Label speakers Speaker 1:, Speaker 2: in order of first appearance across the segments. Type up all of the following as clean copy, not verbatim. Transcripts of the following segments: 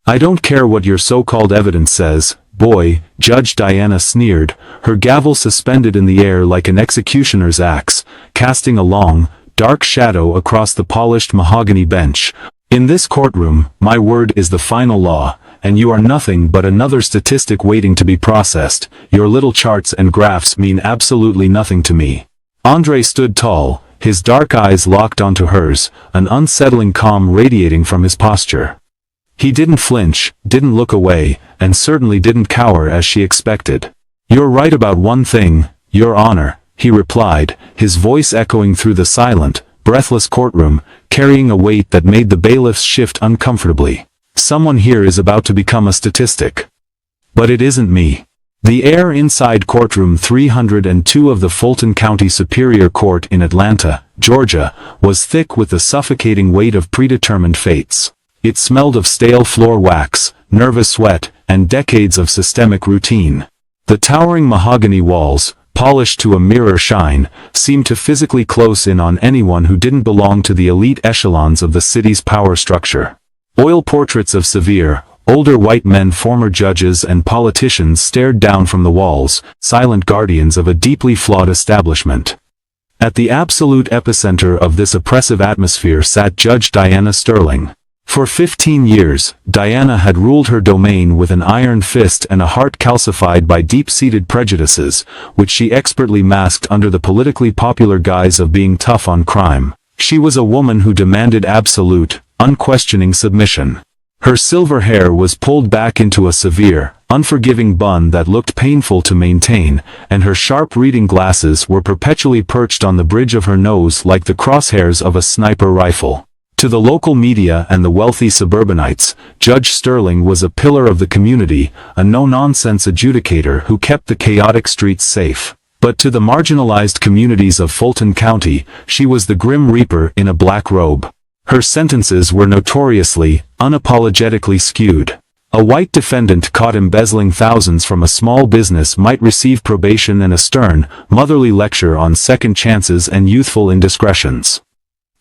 Speaker 1: I don't care what your so-called evidence says, boy, Judge Diana sneered, her gavel suspended in the air like an executioner's axe, casting a long, dark shadow across the polished mahogany bench. In this courtroom, my word is the final law, and you are nothing but another statistic waiting to be processed. Your little charts and graphs mean absolutely nothing to me. Andre stood tall, his dark eyes locked onto hers, an unsettling calm radiating from his posture. He didn't flinch, didn't look away, and certainly didn't cower as she expected. You're right about one thing, Your Honor, he replied, his voice echoing through the silent, breathless courtroom, carrying a weight that made the bailiffs shift uncomfortably. Someone here is about to become a statistic. But it isn't me. The air inside courtroom 302 of the Fulton County Superior Court in Atlanta, Georgia, was thick with the suffocating weight of predetermined fates. It smelled of stale floor wax, nervous sweat, and decades of systemic routine. The towering mahogany walls, polished to a mirror shine, seemed to physically close in on anyone who didn't belong to the elite echelons of the city's power structure. Oil portraits of severe, older white men, former judges and politicians, stared down from the walls, silent guardians of a deeply flawed establishment. At the absolute epicenter of this oppressive atmosphere sat Judge Diana Sterling. For 15 years, Diana had ruled her domain with an iron fist and a heart calcified by deep-seated prejudices, which she expertly masked under the politically popular guise of being tough on crime. She was a woman who demanded absolute, unquestioning submission. Her silver hair was pulled back into a severe, unforgiving bun that looked painful to maintain, and her sharp reading glasses were perpetually perched on the bridge of her nose like the crosshairs of a sniper rifle. To the local media and the wealthy suburbanites, Judge Sterling was a pillar of the community, a no-nonsense adjudicator who kept the chaotic streets safe. But to the marginalized communities of Fulton County, she was the Grim Reaper in a black robe. Her sentences were notoriously, unapologetically skewed. A white defendant caught embezzling thousands from a small business might receive probation and a stern, motherly lecture on second chances and youthful indiscretions.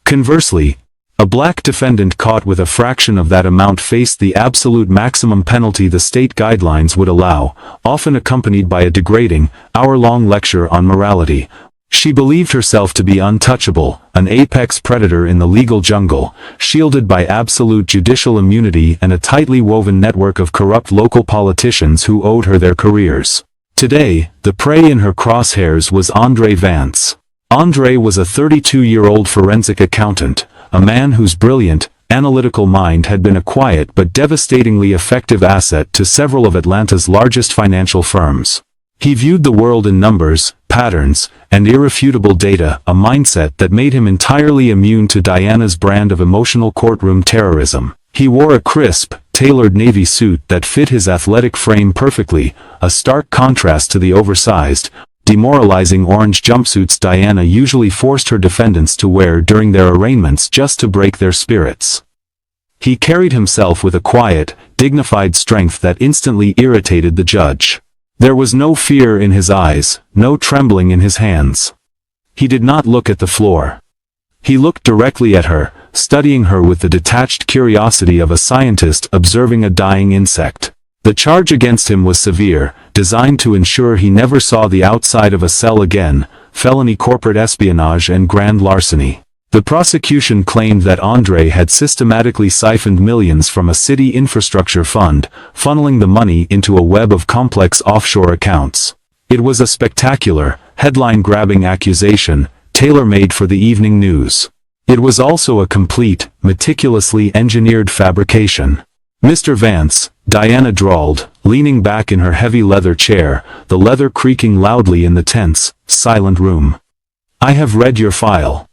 Speaker 1: Conversely, a black defendant caught with a fraction of that amount faced the absolute maximum penalty the state guidelines would allow, often accompanied by a degrading, hour-long lecture on morality. She believed herself to be untouchable, an apex predator in the legal jungle, shielded by absolute judicial immunity and a tightly woven network of corrupt local politicians who owed her their careers. Today, the prey in her crosshairs was Andre Vance. Andre was a 32-year-old forensic accountant, a man whose brilliant, analytical mind had been a quiet but devastatingly effective asset to several of Atlanta's largest financial firms. He viewed the world in numbers, patterns, and irrefutable data, a mindset that made him entirely immune to Diana's brand of emotional courtroom terrorism. He wore a crisp, tailored navy suit that fit his athletic frame perfectly, a stark contrast to the oversized, demoralizing orange jumpsuits Diana usually forced her defendants to wear during their arraignments just to break their spirits. He carried himself with a quiet, dignified strength that instantly irritated the judge. There was no fear in his eyes, no trembling in his hands. He did not look at the floor. He looked directly at her, studying her with the detached curiosity of a scientist observing a dying insect. The charge against him was severe, designed to ensure he never saw the outside of a cell again: felony corporate espionage and grand larceny. The prosecution claimed that Andre had systematically siphoned millions from a city infrastructure fund, funneling the money into a web of complex offshore accounts. It was a spectacular, headline-grabbing accusation, tailor-made for the evening news. It was also a complete, meticulously engineered fabrication. "Mr. Vance," Diana drawled, leaning back in her heavy leather chair, the leather creaking loudly in the tense, silent room. "I have read your file.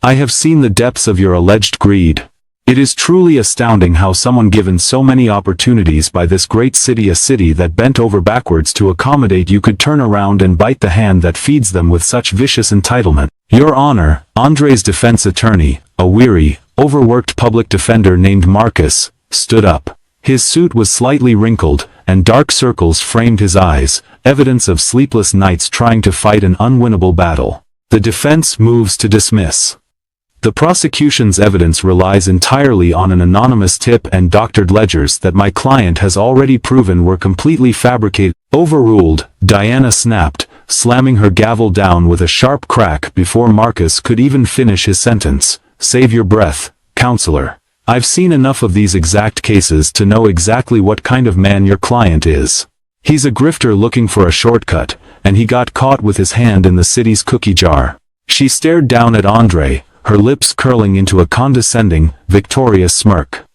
Speaker 1: I have seen the depths of your alleged greed. It is truly astounding how someone given so many opportunities by this great city, a city that bent over backwards to accommodate you, could turn around and bite the hand that feeds them with such vicious entitlement." "Your Honor," Andre's defense attorney, a weary, overworked public defender named Marcus, stood up. His suit was slightly wrinkled, and dark circles framed his eyes, evidence of sleepless nights trying to fight an unwinnable battle. "The defense moves to dismiss." The prosecution's evidence relies entirely on an anonymous tip and doctored ledgers that my client has already proven were completely fabricated. Overruled, Diana snapped, slamming her gavel down with a sharp crack before Marcus could even finish his sentence. Save your breath, counselor. I've seen enough of these exact cases to know exactly what kind of man your client is. He's a grifter looking for a shortcut, and he got caught with his hand in the city's cookie jar. She stared down at Andre, her lips curling into a condescending, victorious smirk.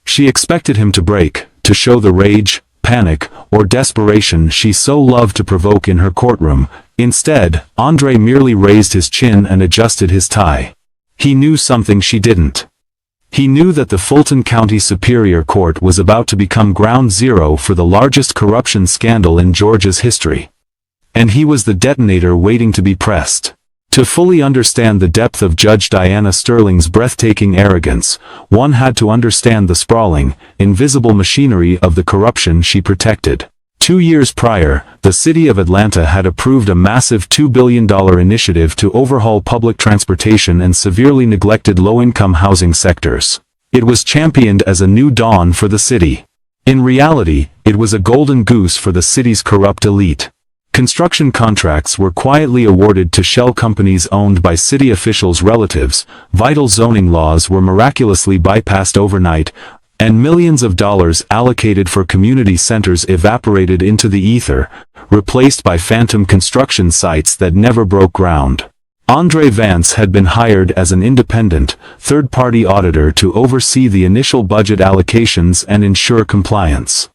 Speaker 1: She expected him to break, to show the rage, panic, or desperation she so loved to provoke in her courtroom. Instead, Andre merely raised his chin and adjusted his tie. He knew something she didn't. He knew that the Fulton County Superior Court was about to become ground zero for the largest corruption scandal in Georgia's history. And he was the detonator waiting to be pressed. To fully understand the depth of Judge Diana Sterling's breathtaking arrogance, one had to understand the sprawling, invisible machinery of the corruption she protected. 2 years prior, the city of Atlanta had approved a massive $2 billion initiative to overhaul public transportation and severely neglected low-income housing sectors. It was championed as a new dawn for the city. In reality, it was a golden goose for the city's corrupt elite. Construction contracts were quietly awarded to shell companies owned by city officials' relatives, vital zoning laws were miraculously bypassed overnight, and millions of dollars allocated for community centers evaporated into the ether, replaced by phantom construction sites that never broke ground. Andre Vance had been hired as an independent, third-party auditor to oversee the initial budget allocations and ensure compliance.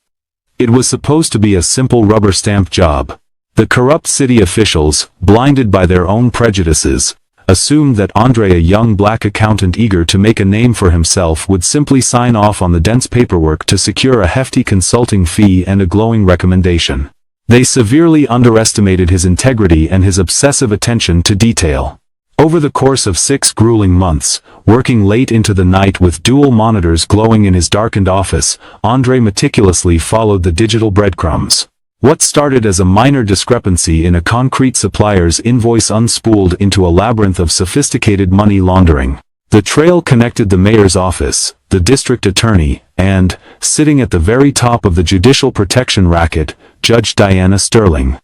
Speaker 1: It was supposed to be a simple rubber-stamp job. The corrupt city officials, blinded by their own prejudices, assumed that Andre, a young black accountant eager to make a name for himself, would simply sign off on the dense paperwork to secure a hefty consulting fee and a glowing recommendation. They severely underestimated his integrity and his obsessive attention to detail. Over the course of 6 grueling months, working late into the night with dual monitors glowing in his darkened office, Andre meticulously followed the digital breadcrumbs. What started as a minor discrepancy in a concrete supplier's invoice unspooled into a labyrinth of sophisticated money laundering. The trail connected the mayor's office, the district attorney, and, sitting at the very top of the judicial protection racket, Judge Diana Sterling.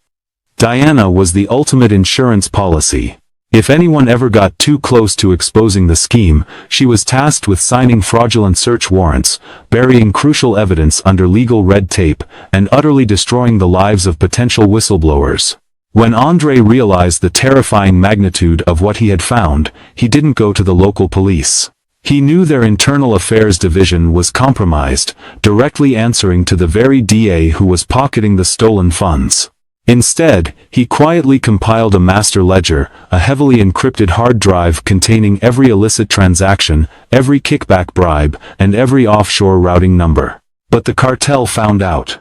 Speaker 1: Diana was the ultimate insurance policy. If anyone ever got too close to exposing the scheme, she was tasked with signing fraudulent search warrants, burying crucial evidence under legal red tape, and utterly destroying the lives of potential whistleblowers. When Andre realized the terrifying magnitude of what he had found, he didn't go to the local police. He knew their internal affairs division was compromised, directly answering to the very DA who was pocketing the stolen funds. Instead, he quietly compiled a master ledger, a heavily encrypted hard drive containing every illicit transaction, every kickback bribe, and every offshore routing number. But the cartel found out.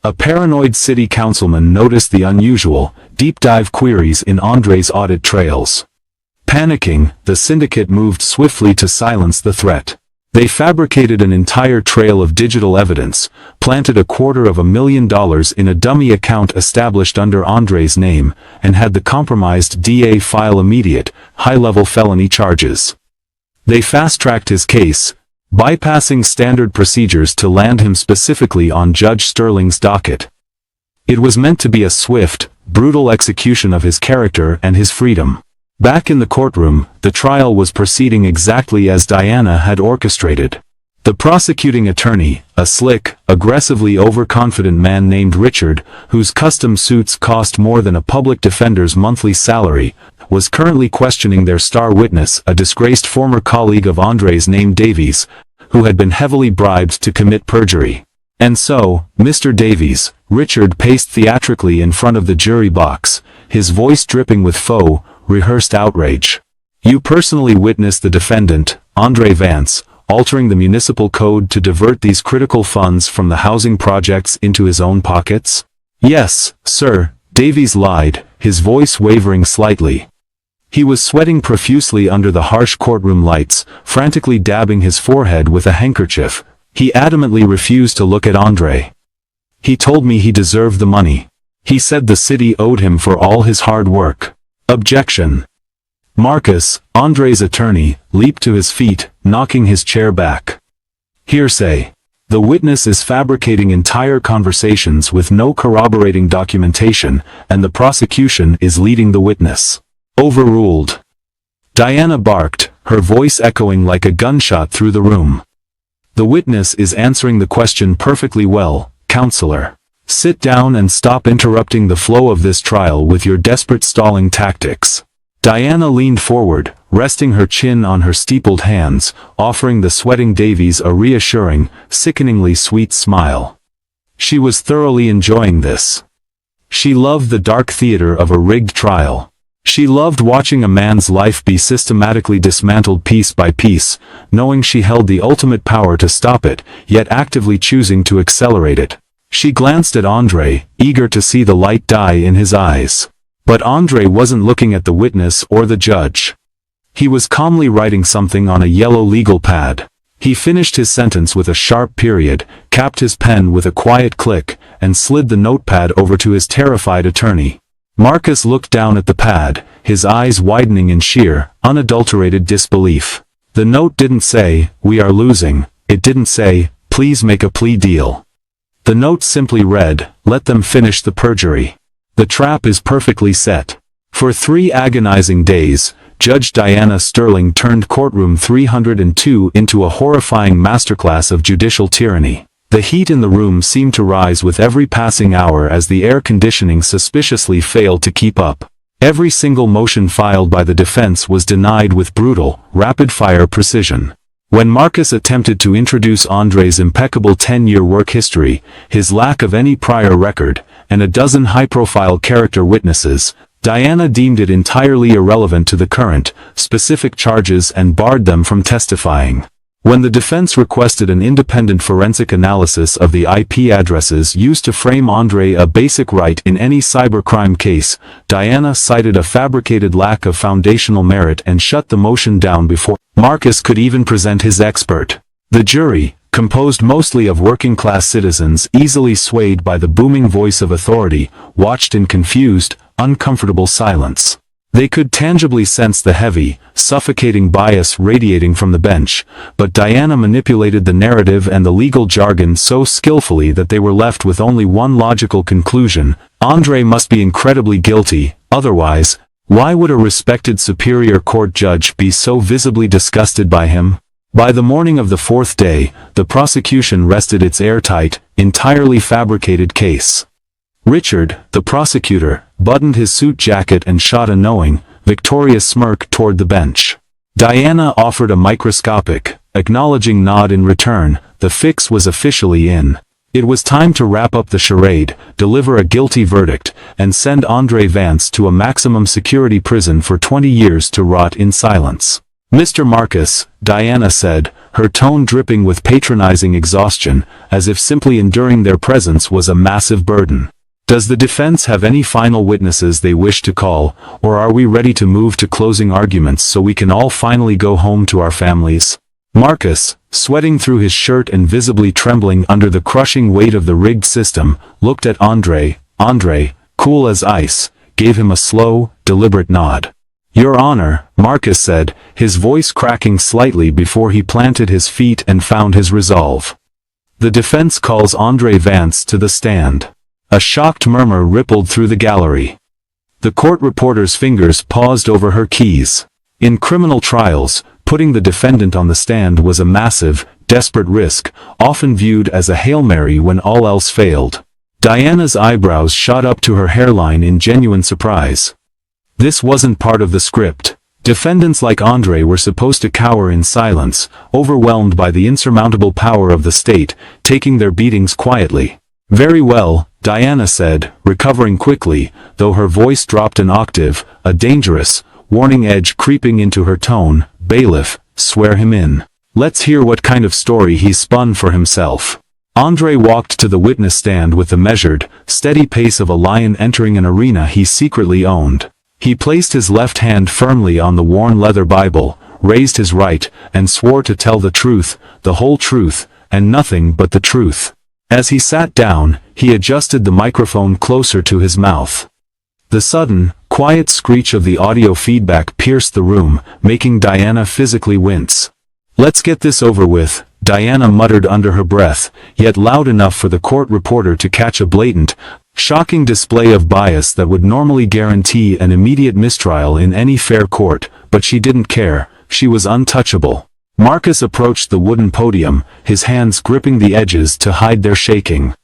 Speaker 1: A paranoid city councilman noticed the unusual, deep-dive queries in Andre's audit trails. Panicking, the syndicate moved swiftly to silence the threat. They fabricated an entire trail of digital evidence, planted $250,000 in a dummy account established under Andre's name, and had the compromised DA file immediate, high-level felony charges. They fast-tracked his case, bypassing standard procedures to land him specifically on Judge Sterling's docket. It was meant to be a swift, brutal execution of his character and his freedom. Back in the courtroom, the trial was proceeding exactly as Diana had orchestrated. The prosecuting attorney, a slick, aggressively overconfident man named Richard, whose custom suits cost more than a public defender's monthly salary, was currently questioning their star witness, a disgraced former colleague of Andre's named Davies, who had been heavily bribed to commit perjury. And so, Mr. Davies, Richard paced theatrically in front of the jury box, his voice dripping with rehearsed outrage. You personally witnessed the defendant, Andre Vance, altering the municipal code to divert these critical funds from the housing projects into his own pockets? Yes, sir, Davies lied, his voice wavering slightly. He was sweating profusely under the harsh courtroom lights, frantically dabbing his forehead with a handkerchief. He adamantly refused to look at Andre. He told me he deserved the money. He said the city owed him for all his hard work. Objection. Marcus, Andre's attorney, leaped to his feet, knocking his chair back. Hearsay. The witness is fabricating entire conversations with no corroborating documentation, and the prosecution is leading the witness. Overruled. Diana barked, her voice echoing like a gunshot through the room. The witness is answering the question perfectly well, Counselor. Sit down and stop interrupting the flow of this trial with your desperate stalling tactics. Diana leaned forward, resting her chin on her steepled hands, offering the sweating Davies a reassuring, sickeningly sweet smile. She was thoroughly enjoying this. She loved the dark theater of a rigged trial. She loved watching a man's life be systematically dismantled piece by piece, knowing she held the ultimate power to stop it, yet actively choosing to accelerate it. She glanced at Andre, eager to see the light die in his eyes. But Andre wasn't looking at the witness or the judge. He was calmly writing something on a yellow legal pad. He finished his sentence with a sharp period, capped his pen with a quiet click, and slid the notepad over to his terrified attorney. Marcus looked down at the pad, his eyes widening in sheer, unadulterated disbelief. The note didn't say, "We are losing." It didn't say, "Please make a plea deal." The note simply read, "Let them finish the perjury." The trap is perfectly set. For 3 agonizing days, Judge Diana Sterling turned Courtroom 302 into a horrifying masterclass of judicial tyranny. The heat in the room seemed to rise with every passing hour as the air conditioning suspiciously failed to keep up. Every single motion filed by the defense was denied with brutal, rapid-fire precision. When Marcus attempted to introduce Andre's impeccable 10-year work history, his lack of any prior record, and a dozen high-profile character witnesses, Diana deemed it entirely irrelevant to the current, specific charges and barred them from testifying. When the defense requested an independent forensic analysis of the IP addresses used to frame Andre, a basic right in any cybercrime case, Diana cited a fabricated lack of foundational merit and shut the motion down before Marcus could even present his expert. The jury, composed mostly of working-class citizens easily swayed by the booming voice of authority, watched in confused, uncomfortable silence. They could tangibly sense the heavy, suffocating bias radiating from the bench, but Diana manipulated the narrative and the legal jargon so skillfully that they were left with only one logical conclusion: Andre must be incredibly guilty, otherwise, why would a respected superior court judge be so visibly disgusted by him? By the morning of the 4th day, the prosecution rested its airtight, entirely fabricated case. Richard, the prosecutor, buttoned his suit jacket and shot a knowing, victorious smirk toward the bench. Diana offered a microscopic, acknowledging nod in return. The fix was officially in. It was time to wrap up the charade, deliver a guilty verdict, and send Andre Vance to a maximum security prison for 20 years to rot in silence. "Mr. Marcus," Diana said, her tone dripping with patronizing exhaustion, as if simply enduring their presence was a massive burden. "Does the defense have any final witnesses they wish to call, or are we ready to move to closing arguments so we can all finally go home to our families?" Marcus, sweating through his shirt and visibly trembling under the crushing weight of the rigged system, looked at Andre. Andre, cool as ice, gave him a slow, deliberate nod. "Your Honor," Marcus said, his voice cracking slightly before he planted his feet and found his resolve. "The defense calls Andre Vance to the stand." A shocked murmur rippled through the gallery. The court reporter's fingers paused over her keys. In criminal trials, putting the defendant on the stand was a massive, desperate risk, often viewed as a Hail Mary when all else failed. Diana's eyebrows shot up to her hairline in genuine surprise. This wasn't part of the script. Defendants like Andre were supposed to cower in silence, overwhelmed by the insurmountable power of the state, taking their beatings quietly. "Very well," Diana said, recovering quickly, though her voice dropped an octave, a dangerous, warning edge creeping into her tone. "Bailiff, swear him in. Let's hear what kind of story he's spun for himself." Andre walked to the witness stand with the measured, steady pace of a lion entering an arena he secretly owned. He placed his left hand firmly on the worn leather Bible, raised his right, and swore to tell the truth, the whole truth, and nothing but the truth. As he sat down, he adjusted the microphone closer to his mouth. The sudden, quiet screech of the audio feedback pierced the room, making Diana physically wince. "Let's get this over with," Diana muttered under her breath, yet loud enough for the court reporter to catch a blatant, shocking display of bias that would normally guarantee an immediate mistrial in any fair court, but she didn't care. She was untouchable. Marcus approached the wooden podium, his hands gripping the edges to hide their shaking.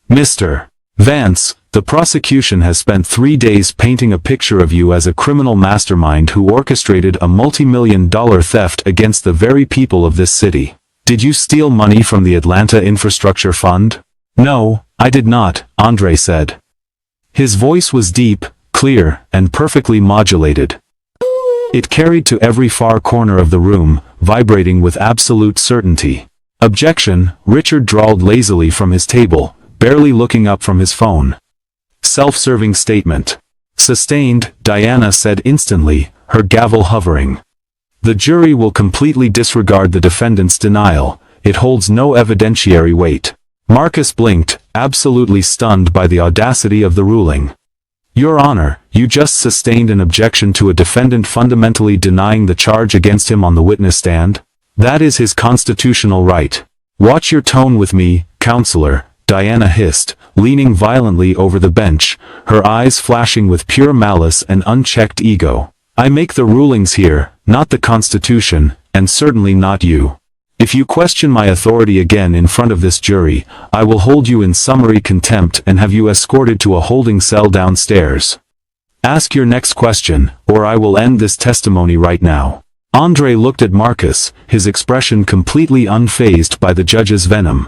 Speaker 1: "Mr. Vance, the prosecution has spent 3 days painting a picture of you as a criminal mastermind who orchestrated a multi-million-dollar theft against the very people of this city. Did you steal money from the Atlanta Infrastructure Fund?" "No, I did not," Andre said. His voice was deep, clear, and perfectly modulated. It carried to every far corner of the room, vibrating with absolute certainty. "Objection," Richard drawled lazily from his table, barely looking up from his phone. "Self-serving statement." "Sustained," Diana said instantly, her gavel hovering. "The jury will completely disregard the defendant's denial. It holds no evidentiary weight." Marcus blinked, absolutely stunned by the audacity of the ruling. "Your Honor, you just sustained an objection to a defendant fundamentally denying the charge against him on the witness stand? That is his constitutional right." "Watch your tone with me, counselor," Diana hissed, leaning violently over the bench, her eyes flashing with pure malice and unchecked ego. "I make the rulings here, not the Constitution, and certainly not you. If you question my authority again in front of this jury, I will hold you in summary contempt and have you escorted to a holding cell downstairs. Ask your next question, or I will end this testimony right now." Andre looked at Marcus, his expression completely unfazed by the judge's venom.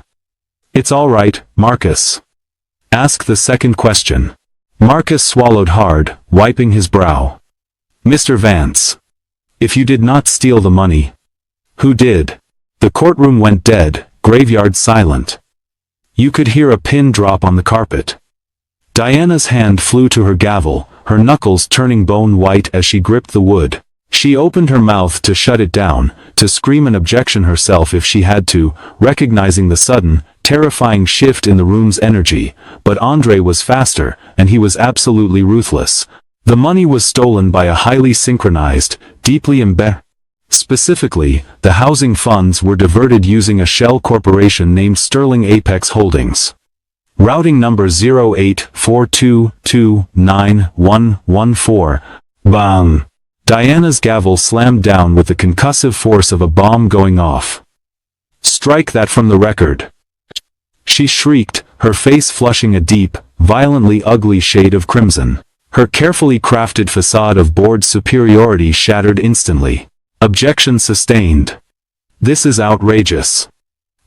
Speaker 1: "It's all right, Marcus. Ask the second question." Marcus swallowed hard, wiping his brow. "Mr. Vance, if you did not steal the money, who did?" The courtroom went dead, graveyard silent. You could hear a pin drop on the carpet. Diana's hand flew to her gavel, her knuckles turning bone white as she gripped the wood. She opened her mouth to shut it down, to scream an objection herself if she had to, recognizing the sudden, terrifying shift in the room's energy, but Andre was faster, and he was absolutely ruthless. The money was stolen by a highly synchronized, deeply embedded. Specifically, the housing funds were diverted using a shell corporation named Sterling Apex Holdings. Routing number 0842291114. Bang! Diana's gavel slammed down with the concussive force of a bomb going off. "Strike that from the record," she shrieked, her face flushing a deep, violently ugly shade of crimson. Her carefully crafted facade of board superiority shattered instantly. "Objection sustained. This is outrageous.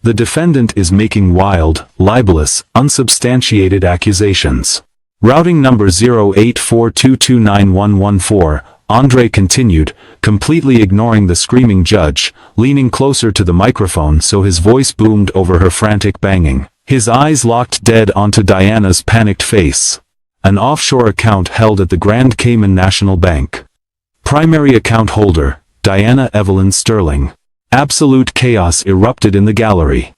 Speaker 1: The defendant is making wild, libelous, unsubstantiated accusations." Routing number 0842291114, Andre continued, completely ignoring the screaming judge, leaning closer to the microphone so his voice boomed over her frantic banging. His eyes locked dead onto Diana's panicked face. An offshore account held at the Grand Cayman National Bank. Primary account holder, Diana Evelyn Sterling. Absolute chaos erupted in the gallery.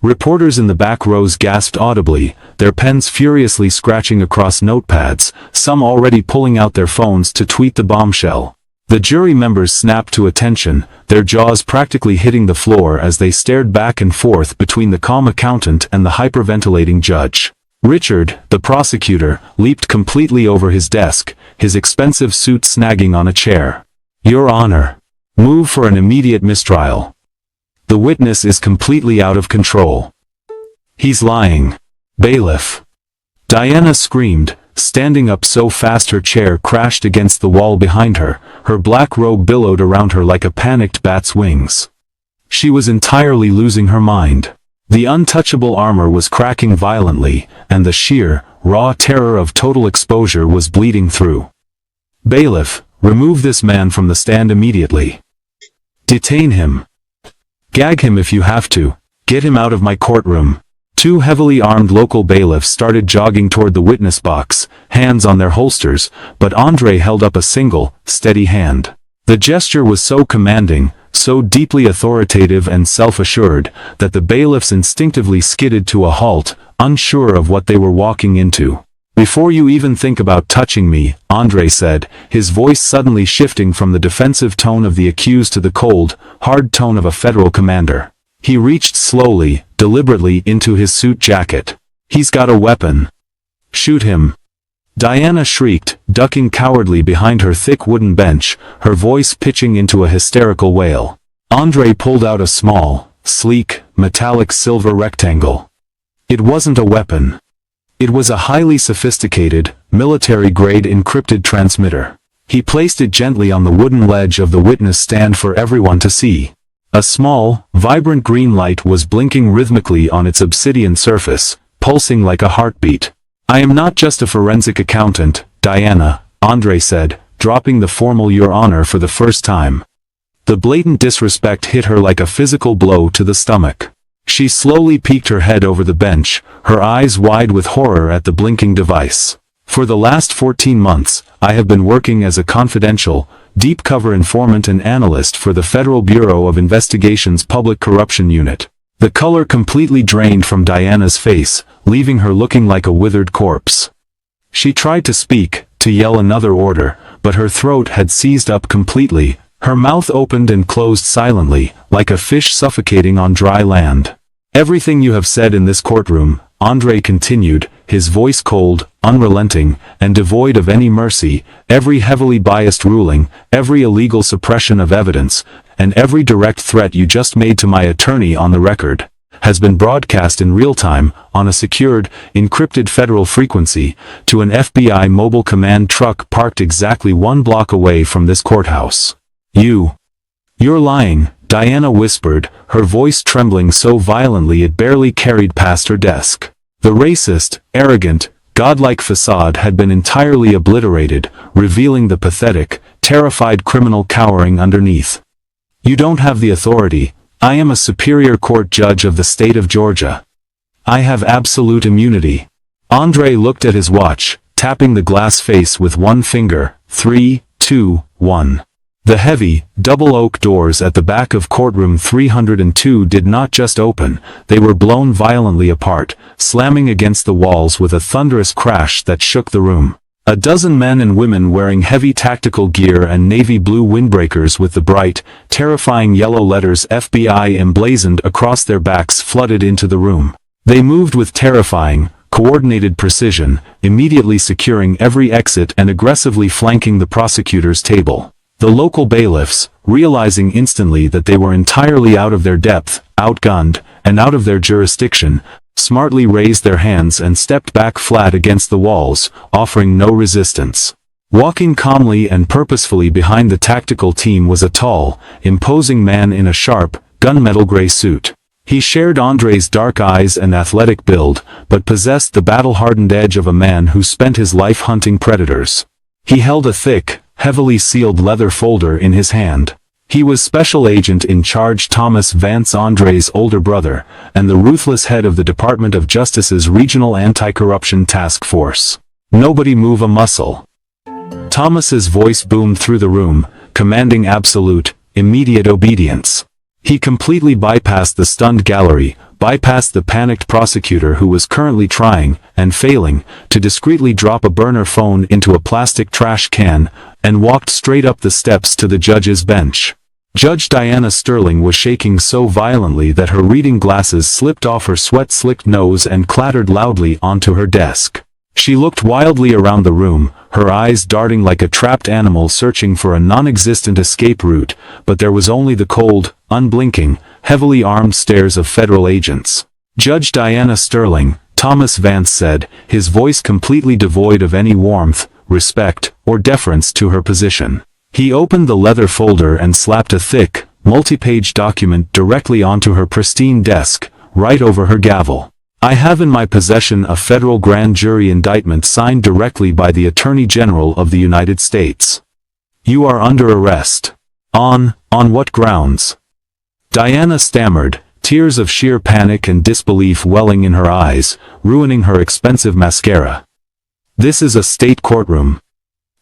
Speaker 1: Reporters in the back rows gasped audibly, their pens furiously scratching across notepads, some already pulling out their phones to tweet the bombshell. The jury members snapped to attention, their jaws practically hitting the floor as they stared back and forth between the calm accountant and the hyperventilating judge. Richard, the prosecutor, leaped completely over his desk, his expensive suit snagging on a chair. "Your Honor, move for an immediate mistrial. The witness is completely out of control. He's lying." "Bailiff!" Diana screamed, standing up so fast her chair crashed against the wall behind her, her black robe billowed around her like a panicked bat's wings. She was entirely losing her mind. The untouchable armor was cracking violently, and the sheer, raw terror of total exposure was bleeding through. "Bailiff, remove this man from the stand immediately. Detain him. Gag him if you have to. Get him out of my courtroom." Two heavily armed local bailiffs started jogging toward the witness box, hands on their holsters, but Andre held up a single, steady hand. The gesture was so commanding, so deeply authoritative and self-assured, that the bailiffs instinctively skidded to a halt, unsure of what they were walking into. Before you even think about touching me, Andre said, his voice suddenly shifting from the defensive tone of the accused to the cold, hard tone of a federal commander. He reached slowly, deliberately into his suit jacket. He's got a weapon. Shoot him. Diana shrieked, ducking cowardly behind her thick wooden bench, her voice pitching into a hysterical wail. Andre pulled out a small, sleek, metallic silver rectangle. It wasn't a weapon. It was a highly sophisticated, military-grade encrypted transmitter. He placed it gently on the wooden ledge of the witness stand for everyone to see. A small, vibrant green light was blinking rhythmically on its obsidian surface, pulsing like a heartbeat. I am not just a forensic accountant, Diana, Andre said, dropping the formal Your Honor for the first time. The blatant disrespect hit her like a physical blow to the stomach. She slowly peeked her head over the bench, her eyes wide with horror at the blinking device. For the last 14 months, I have been working as a confidential, deep-cover informant and analyst for the Federal Bureau of Investigation's Public Corruption Unit. The color completely drained from Diana's face, leaving her looking like a withered corpse. She tried to speak, to yell another order, but her throat had seized up completely, her mouth opened and closed silently, like a fish suffocating on dry land. Everything you have said in this courtroom, Andre continued, his voice cold, unrelenting, and devoid of any mercy, every heavily biased ruling, every illegal suppression of evidence, and every direct threat you just made to my attorney on the record, has been broadcast in real time, on a secured, encrypted federal frequency, to an FBI mobile command truck parked exactly 1 block away from this courthouse. You're lying, Diana whispered, her voice trembling so violently it barely carried past her desk. The racist, arrogant, godlike facade had been entirely obliterated, revealing the pathetic, terrified criminal cowering underneath. You don't have the authority. I am a superior court judge of the state of Georgia. I have absolute immunity. Andre looked at his watch, tapping the glass face with one finger. 3, 2, 1. The heavy, double oak doors at the back of courtroom 302 did not just open, they were blown violently apart, slamming against the walls with a thunderous crash that shook the room. A dozen men and women wearing heavy tactical gear and navy blue windbreakers with the bright, terrifying yellow letters FBI emblazoned across their backs flooded into the room. They moved with terrifying, coordinated precision, immediately securing every exit and aggressively flanking the prosecutor's table. The local bailiffs, realizing instantly that they were entirely out of their depth, outgunned, and out of their jurisdiction, smartly raised their hands and stepped back flat against the walls, offering no resistance. Walking calmly and purposefully behind the tactical team was a tall, imposing man in a sharp, gunmetal gray suit. He shared Andre's dark eyes and athletic build, but possessed the battle-hardened edge of a man who spent his life hunting predators. He held a thick, heavily sealed leather folder in his hand. He was Special Agent in Charge Thomas Vance, Andre's older brother, and the ruthless head of the Department of Justice's Regional Anti-Corruption Task Force. Nobody move a muscle. Thomas's voice boomed through the room, commanding absolute, immediate obedience. He completely bypassed the stunned gallery, bypassed the panicked prosecutor who was currently trying, and failing, to discreetly drop a burner phone into a plastic trash can, and walked straight up the steps to the judge's bench. Judge Diana Sterling was shaking so violently that her reading glasses slipped off her sweat-slicked nose and clattered loudly onto her desk. She looked wildly around the room, her eyes darting like a trapped animal searching for a non-existent escape route, but there was only the cold, unblinking, heavily armed stares of federal agents. Judge Diana Sterling, Thomas Vance said, his voice completely devoid of any warmth, respect, or deference to her position. He opened the leather folder and slapped a thick, multi-page document directly onto her pristine desk, right over her gavel. I have in my possession a federal grand jury indictment signed directly by the Attorney General of the United States. You are under arrest. On what grounds? Diana stammered, tears of sheer panic and disbelief welling in her eyes, ruining her expensive mascara. This is a state courtroom.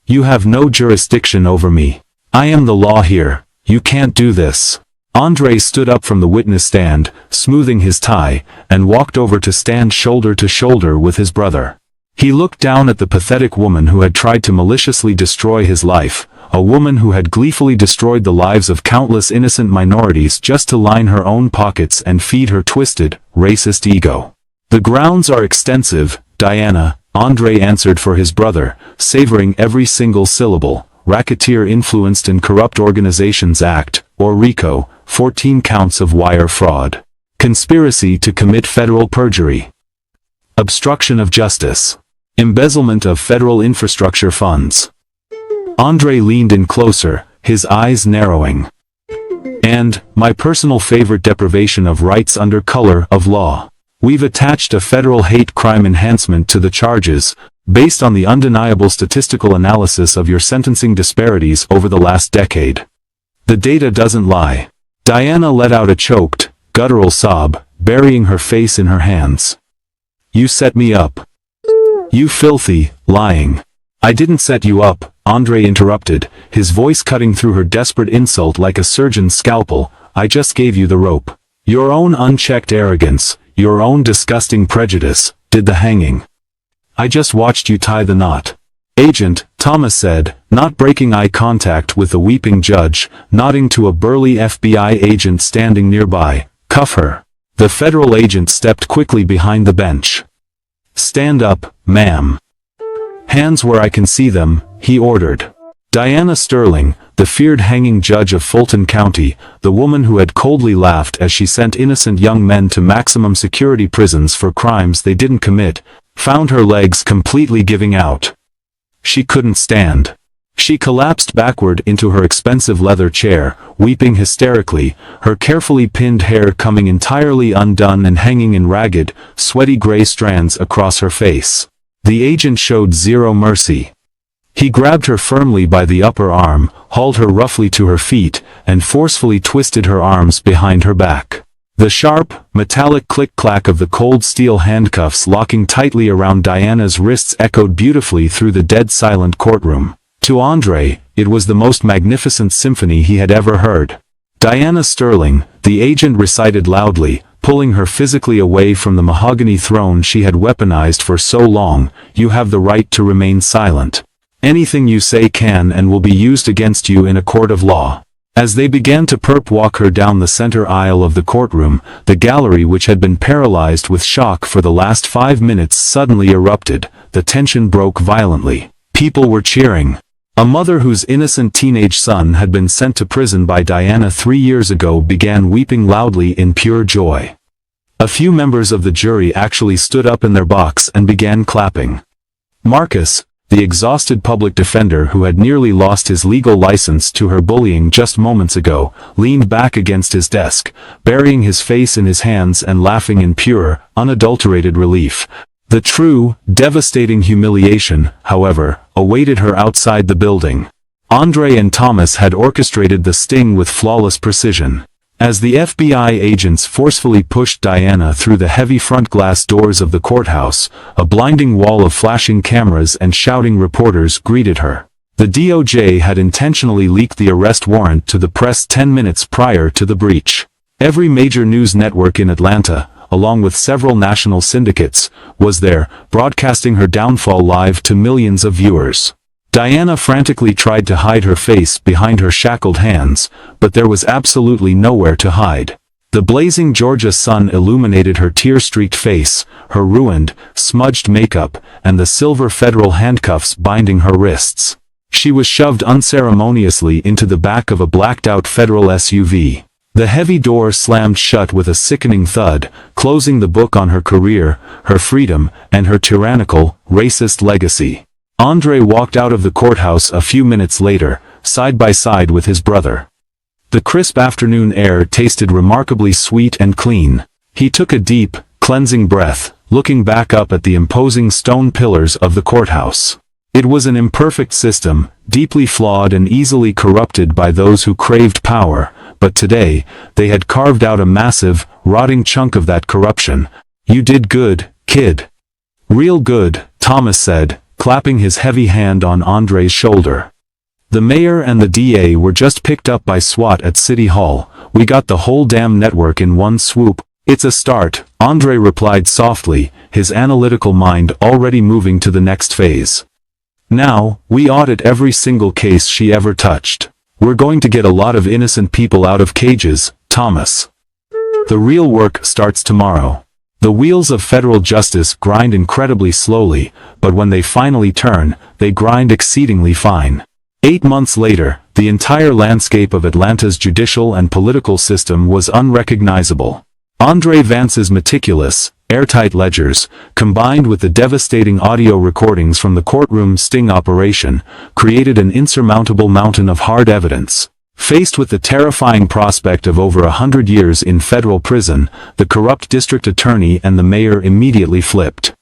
Speaker 1: You have no jurisdiction over me. I am the law here. You can't do this. Andre stood up from the witness stand, smoothing his tie, and walked over to stand shoulder to shoulder with his brother. He looked down at the pathetic woman who had tried to maliciously destroy his life, a woman who had gleefully destroyed the lives of countless innocent minorities just to line her own pockets and feed her twisted, racist ego. "The grounds are extensive, Diana," Andre answered for his brother, savoring every single syllable. "Racketeer-Influenced and Corrupt Organizations Act, or RICO, 14 counts of wire fraud. Conspiracy to commit federal perjury. Obstruction of justice. Embezzlement of federal infrastructure funds." Andre leaned in closer, his eyes narrowing. "And, my personal favorite, deprivation of rights under color of law. We've attached a federal hate crime enhancement to the charges, based on the undeniable statistical analysis of your sentencing disparities over the last decade. The data doesn't lie." Diana let out a choked, guttural sob, burying her face in her hands. "You set me up. You filthy, lying." "I didn't set you up," Andre interrupted, his voice cutting through her desperate insult like a surgeon's scalpel. "I just gave you the rope. Your own unchecked arrogance, your own disgusting prejudice, did the hanging. I just watched you tie the knot." "Agent," Thomas said, not breaking eye contact with the weeping judge, nodding to a burly FBI agent standing nearby. "Cuff her." The federal agent stepped quickly behind the bench. "Stand up, ma'am. Hands where I can see them," he ordered. Diana Sterling, the feared hanging judge of Fulton County, the woman who had coldly laughed as she sent innocent young men to maximum security prisons for crimes they didn't commit, found her legs completely giving out. She couldn't stand. She collapsed backward into her expensive leather chair, weeping hysterically, her carefully pinned hair coming entirely undone and hanging in ragged, sweaty gray strands across her face. The agent showed zero mercy. He grabbed her firmly by the upper arm, hauled her roughly to her feet, and forcefully twisted her arms behind her back. The sharp, metallic click-clack of the cold steel handcuffs locking tightly around Diana's wrists echoed beautifully through the dead-silent courtroom. To Andre, it was the most magnificent symphony he had ever heard. "Diana Sterling," the agent recited loudly, pulling her physically away from the mahogany throne she had weaponized for so long, "you have the right to remain silent. Anything you say can and will be used against you in a court of law." As they began to perp-walk her down the center aisle of the courtroom, the gallery, which had been paralyzed with shock for the last 5 minutes, suddenly erupted. The tension broke violently. People were cheering. A mother whose innocent teenage son had been sent to prison by Diana 3 years ago began weeping loudly in pure joy. A few members of the jury actually stood up in their box and began clapping. Marcus, the exhausted public defender who had nearly lost his legal license to her bullying just moments ago, leaned back against his desk, burying his face in his hands and laughing in pure, unadulterated relief. The true, devastating humiliation, however, awaited her outside the building. Andre and Thomas had orchestrated the sting with flawless precision. As the FBI agents forcefully pushed Diana through the heavy front glass doors of the courthouse, a blinding wall of flashing cameras and shouting reporters greeted her. The DOJ had intentionally leaked the arrest warrant to the press 10 minutes prior to the breach. Every major news network in Atlanta, along with several national syndicates, was there, broadcasting her downfall live to millions of viewers. Diana frantically tried to hide her face behind her shackled hands, but there was absolutely nowhere to hide. The blazing Georgia sun illuminated her tear-streaked face, her ruined, smudged makeup, and the silver federal handcuffs binding her wrists. She was shoved unceremoniously into the back of a blacked-out federal SUV. The heavy door slammed shut with a sickening thud, closing the book on her career, her freedom, and her tyrannical, racist legacy. Andre walked out of the courthouse a few minutes later, side by side with his brother. The crisp afternoon air tasted remarkably sweet and clean. He took a deep, cleansing breath, looking back up at the imposing stone pillars of the courthouse. It was an imperfect system, deeply flawed and easily corrupted by those who craved power, but today, they had carved out a massive, rotting chunk of that corruption. "You did good, kid. Real good," Thomas said, clapping his heavy hand on Andre's shoulder. "The mayor and the DA were just picked up by SWAT at City Hall. We got the whole damn network in one swoop." "It's a start," Andre replied softly, his analytical mind already moving to the next phase. "Now, we audit every single case she ever touched. We're going to get a lot of innocent people out of cages, Thomas. The real work starts tomorrow." The wheels of federal justice grind incredibly slowly, but when they finally turn, they grind exceedingly fine. 8 months later, the entire landscape of Atlanta's judicial and political system was unrecognizable. Andre Vance's meticulous, airtight ledgers, combined with the devastating audio recordings from the courtroom sting operation, created an insurmountable mountain of hard evidence. Faced with the terrifying prospect of over 100 years in federal prison, the corrupt district attorney and the mayor immediately flipped.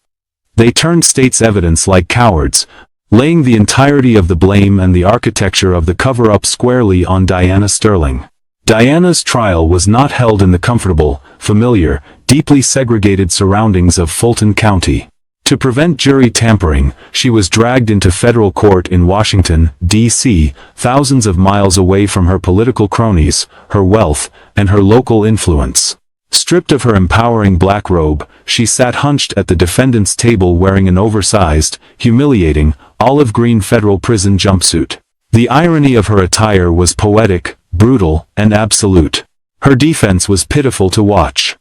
Speaker 1: They turned state's evidence like cowards, laying the entirety of the blame and the architecture of the cover-up squarely on Diana Sterling. Diana's trial was not held in the comfortable, familiar, deeply segregated surroundings of Fulton County. To prevent jury tampering, she was dragged into federal court in Washington, D.C., thousands of miles away from her political cronies, her wealth, and her local influence. Stripped of her empowering black robe, she sat hunched at the defendant's table wearing an oversized, humiliating, olive-green federal prison jumpsuit. The irony of her attire was poetic, brutal, and absolute. Her defense was pitiful to watch.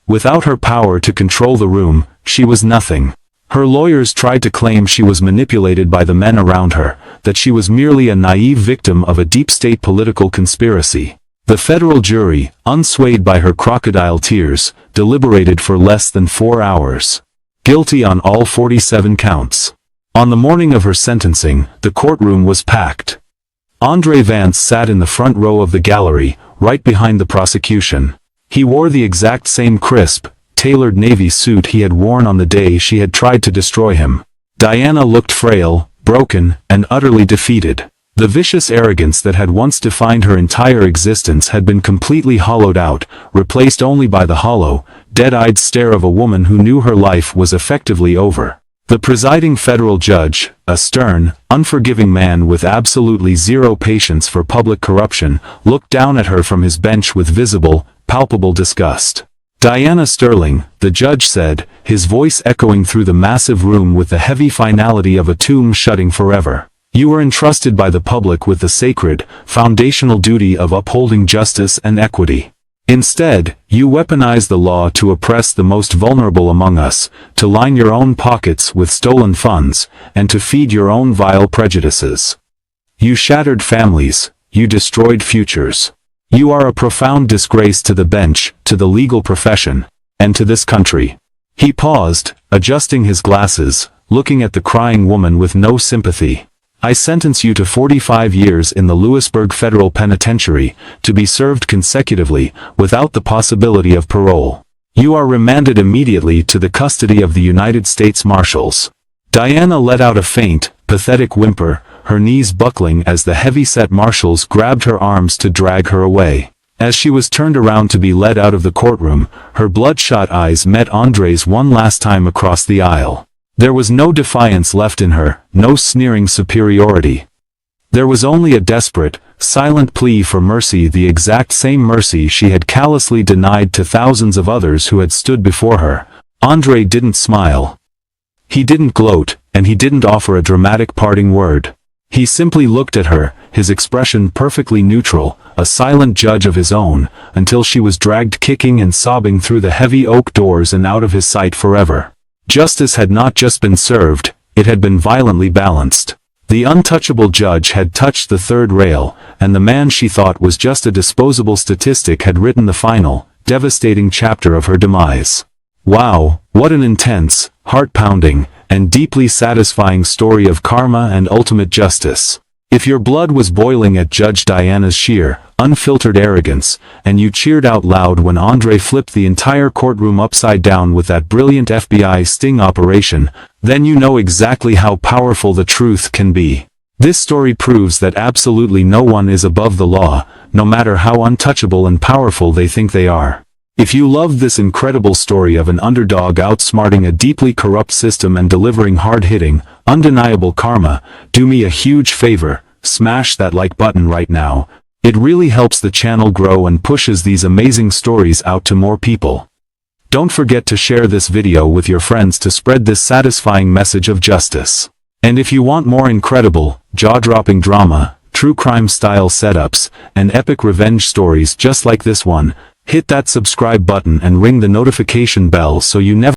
Speaker 1: Without her power to control the room, she was nothing. Her lawyers tried to claim she was manipulated by the men around her, that she was merely a naive victim of a deep-state political conspiracy. The federal jury, unswayed by her crocodile tears, deliberated for less than 4 hours. Guilty on all 47 counts. On the morning of her sentencing, the courtroom was packed. Andre Vance sat in the front row of the gallery, right behind the prosecution. He wore the exact same crisp, tailored navy suit he had worn on the day she had tried to destroy him. Diana looked frail, broken, and utterly defeated. The vicious arrogance that had once defined her entire existence had been completely hollowed out, replaced only by the hollow, dead-eyed stare of a woman who knew her life was effectively over. The presiding federal judge, a stern, unforgiving man with absolutely zero patience for public corruption, looked down at her from his bench with visible, palpable disgust. "Diana Sterling," the judge said, his voice echoing through the massive room with the heavy finality of a tomb shutting forever. "You were entrusted by the public with the sacred, foundational duty of upholding justice and equity. Instead, you weaponize the law to oppress the most vulnerable among us, to line your own pockets with stolen funds, and to feed your own vile prejudices. You shattered families, you destroyed futures. You are a profound disgrace to the bench, to the legal profession, and to this country." He paused, adjusting his glasses, looking at the crying woman with no sympathy. "I sentence you to 45 years in the Lewisburg Federal Penitentiary, to be served consecutively, without the possibility of parole. You are remanded immediately to the custody of the United States Marshals." Diana let out a faint, pathetic whimper, her knees buckling as the heavy-set marshals grabbed her arms to drag her away. As she was turned around to be led out of the courtroom, her bloodshot eyes met Andre's one last time across the aisle. There was no defiance left in her, no sneering superiority. There was only a desperate, silent plea for mercy, the exact same mercy she had callously denied to thousands of others who had stood before her. Andre didn't smile. He didn't gloat, and he didn't offer a dramatic parting word. He simply looked at her, his expression perfectly neutral, a silent judge of his own, until she was dragged kicking and sobbing through the heavy oak doors and out of his sight forever. Justice had not just been served, it had been violently balanced. The untouchable judge had touched the third rail, and the man she thought was just a disposable statistic had written the final, devastating chapter of her demise. Wow, what an intense, heart-pounding, and deeply satisfying story of karma and ultimate justice. If your blood was boiling at Judge Diana's sheer, unfiltered arrogance, and you cheered out loud when Andre flipped the entire courtroom upside down with that brilliant FBI sting operation, then you know exactly how powerful the truth can be. This story proves that absolutely no one is above the law, no matter how untouchable and powerful they think they are. If you loved this incredible story of an underdog outsmarting a deeply corrupt system and delivering hard-hitting, undeniable karma, do me a huge favor, smash that like button right now. It really helps the channel grow and pushes these amazing stories out to more people. Don't forget to share this video with your friends to spread this satisfying message of justice. And if you want more incredible, jaw-dropping drama, true crime-style setups, and epic revenge stories just like this one, hit that subscribe button and ring the notification bell so you never